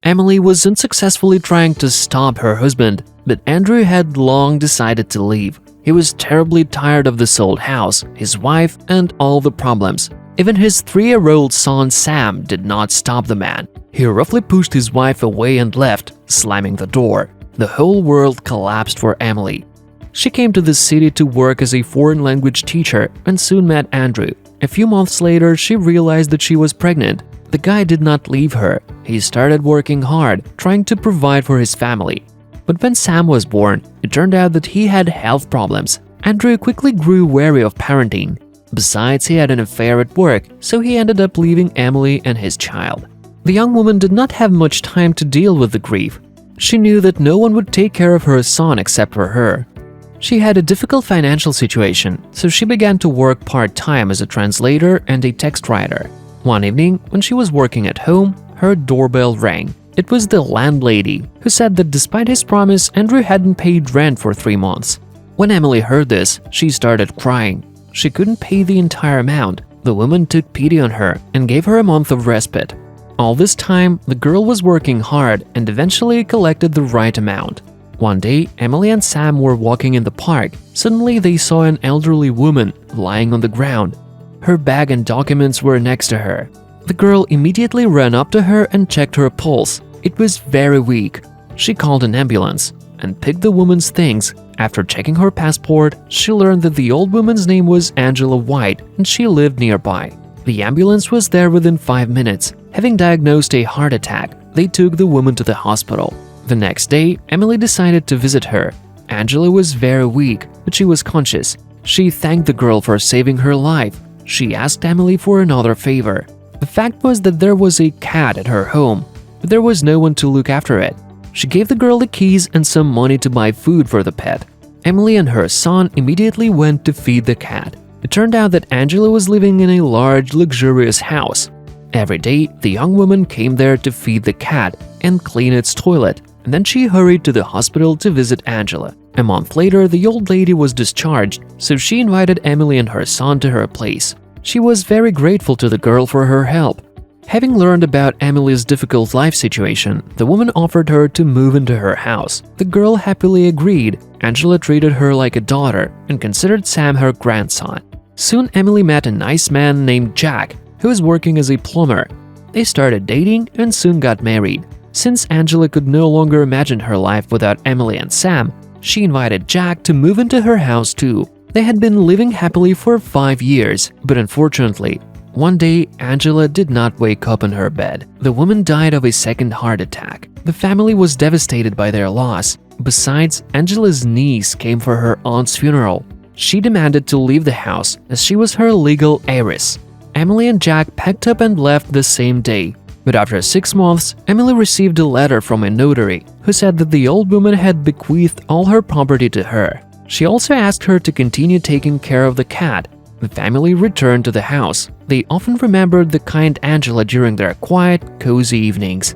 Emily was unsuccessfully trying to stop her husband, but Andrew had long decided to leave. He was terribly tired of this old house, his wife, and all the problems. Even his 3-year-old son Sam did not stop the man. He roughly pushed his wife away and left, slamming the door. The whole world collapsed for Emily. She came to the city to work as a foreign language teacher and soon met Andrew. A few months later, she realized that she was pregnant. The guy did not leave her. He started working hard, trying to provide for his family. But when Sam was born, it turned out that he had health problems. Andrew quickly grew wary of parenting. Besides, he had an affair at work, so he ended up leaving Emily and his child. The young woman did not have much time to deal with the grief. She knew that no one would take care of her son except for her. She had a difficult financial situation, so she began to work part-time as a translator and a text writer. One evening, when she was working at home, her doorbell rang. It was the landlady, who said that despite his promise, Andrew hadn't paid rent for 3 months. When Emily heard this, she started crying. She couldn't pay the entire amount. The woman took pity on her and gave her a month of respite. All this time, the girl was working hard and eventually collected the right amount. One day, Emily and Sam were walking in the park. Suddenly, they saw an elderly woman lying on the ground. Her bag and documents were next to her. The girl immediately ran up to her and checked her pulse. It was very weak. She called an ambulance and picked the woman's things. After checking her passport, she learned that the old woman's name was Angela White and she lived nearby. The ambulance was there within 5 minutes. Having diagnosed a heart attack, they took the woman to the hospital. The next day, Emily decided to visit her. Angela was very weak, but she was conscious. She thanked the girl for saving her life. She asked Emily for another favor. The fact was that there was a cat at her home, but there was no one to look after it. She gave the girl the keys and some money to buy food for the pet. Emily and her son immediately went to feed the cat. It turned out that Angela was living in a large, luxurious house. Every day, the young woman came there to feed the cat and clean its toilet, and then she hurried to the hospital to visit Angela. A month later, the old lady was discharged, so she invited Emily and her son to her place. She was very grateful to the girl for her help. Having learned about Emily's difficult life situation, the woman offered her to move into her house. The girl happily agreed. Angela treated her like a daughter and considered Sam her grandson. Soon, Emily met a nice man named Jack, who was working as a plumber. They started dating and soon got married. Since Angela could no longer imagine her life without Emily and Sam, she invited Jack to move into her house too. They had been living happily for 5 years, but unfortunately, one day Angela did not wake up in her bed. The woman died of a second heart attack. The family was devastated by their loss. Besides, Angela's niece came for her aunt's funeral. She demanded to leave the house as she was her legal heiress. Emily and Jack packed up and left the same day. But after 6 months, Emily received a letter from a notary who said that the old woman had bequeathed all her property to her. She also asked her to continue taking care of the cat. The family returned to the house. They often remembered the kind Angela during their quiet, cozy evenings.